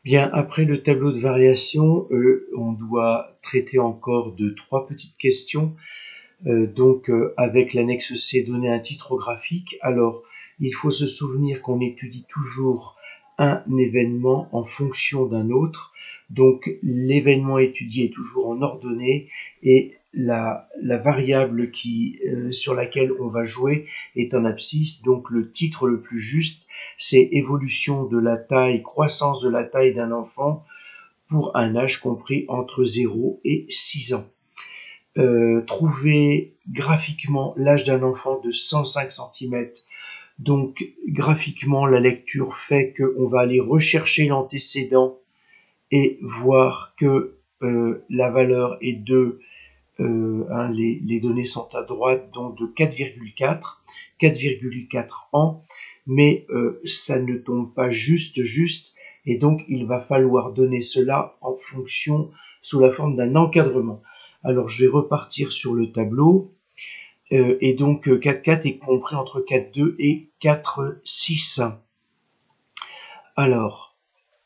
Bien, après le tableau de variation, on doit traiter encore de 3 petites questions. Avec l'annexe C, donner un titre graphique. Alors, il faut se souvenir qu'on étudie toujours un événement en fonction d'un autre. Donc, l'événement étudié est toujours en ordonnée et la variable sur laquelle on va jouer est en abscisse. Donc, le titre le plus juste, c'est évolution de la taille, croissance de la taille d'un enfant pour un âge compris entre 0 et 6 ans. Trouver graphiquement l'âge d'un enfant de 105 cm. Donc, graphiquement, la lecture fait qu'on va aller rechercher l'antécédent et voir que la valeur est de, les données sont à droite, donc de 4,4, 4,4 ans, mais ça ne tombe pas juste, et donc il va falloir donner cela en fonction, sous la forme d'un encadrement. Alors je vais repartir sur le tableau, et donc 4,4 est compris entre 4,2 et 4,6. Alors,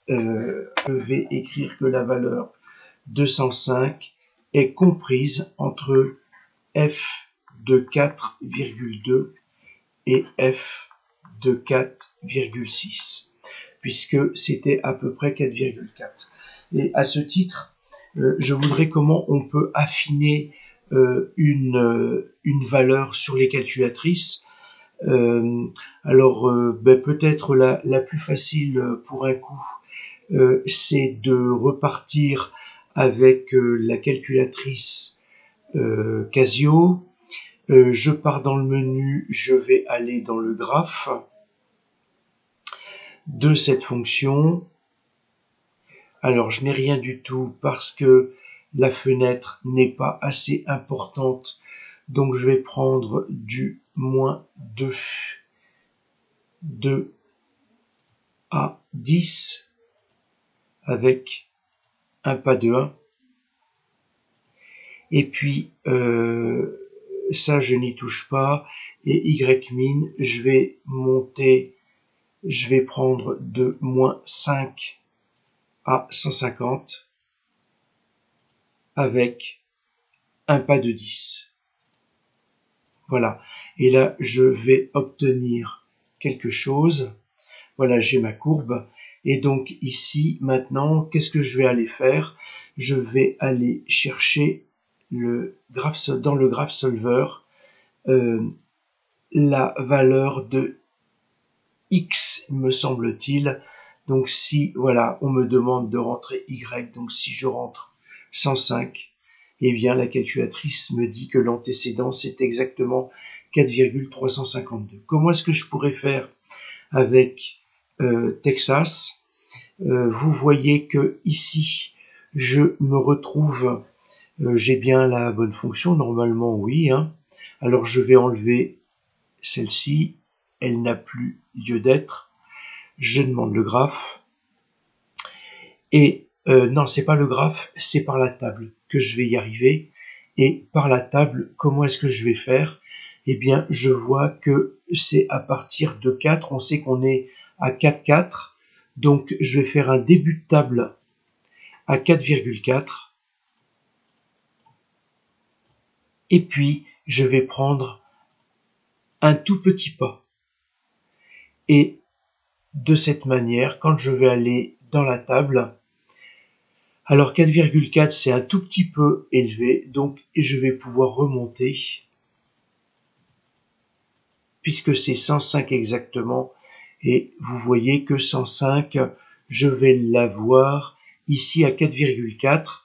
je vais écrire que la valeur 205 est comprise entre f de 4,2 et f de 4,6, puisque c'était à peu près 4,4. Et à ce titre, je voudrais comment on peut affiner une valeur sur les calculatrices. Peut-être la plus facile pour un coup, c'est de repartir avec la calculatrice Casio. Je pars dans le menu, je vais aller dans le graphe de cette fonction. Alors, je n'ai rien du tout parce que la fenêtre n'est pas assez importante. Donc, je vais prendre du moins 2 à 10 avec un pas de 1. Et puis, ça, je n'y touche pas. Et Y-min, je vais monter, je vais prendre de moins 5 à 150 avec un pas de 10. Voilà. Et là, je vais obtenir quelque chose. Voilà, j'ai ma courbe. Et donc ici, maintenant, qu'est-ce que je vais aller faire? Je vais aller chercher dans le graph solver la valeur de x, me semble-t-il. Donc si, voilà, on me demande de rentrer y, donc si je rentre 105, eh bien la calculatrice me dit que l'antécédent c'est exactement 4,352. Comment est-ce que je pourrais faire avec Texas? Vous voyez que ici, je me retrouve, j'ai bien la bonne fonction, normalement oui. Alors je vais enlever celle-ci, elle n'a plus lieu d'être. Je demande le graphe. Et non, c'est pas le graphe, c'est par la table que je vais y arriver. Et par la table, comment est-ce que je vais faire? Eh bien, je vois que c'est à partir de 4. On sait qu'on est à 4,4. Donc, je vais faire un début de table à 4,4. Et puis, je vais prendre un tout petit pas. Et de cette manière, quand je vais aller dans la table, alors 4,4 c'est un tout petit peu élevé, donc je vais pouvoir remonter, puisque c'est 105 exactement, et vous voyez que 105, je vais l'avoir ici à 4,4.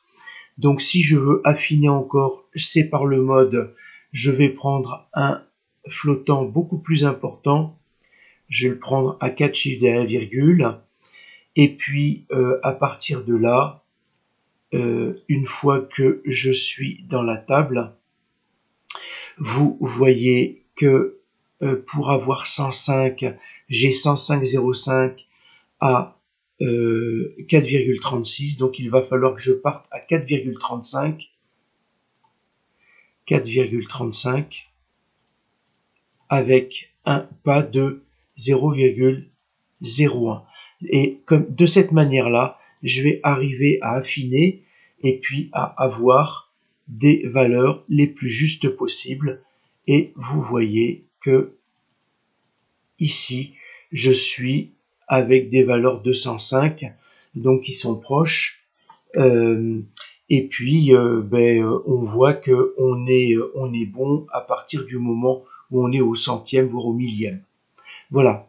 Donc si je veux affiner encore, c'est par le mode, je vais prendre un flottant beaucoup plus important, je vais le prendre à 4 chiffres derrière virgule, et puis à partir de là, une fois que je suis dans la table, vous voyez que pour avoir 105, j'ai 105,05 à 4,36, donc il va falloir que je parte à 4,35, 4,35 avec un pas de 0,01. Et comme de cette manière-là, je vais arriver à affiner et puis à avoir des valeurs les plus justes possibles. Et vous voyez que ici, je suis avec des valeurs 205, donc qui sont proches. Et puis, on voit que on est bon à partir du moment où on est au centième, voire au millième. Voilà.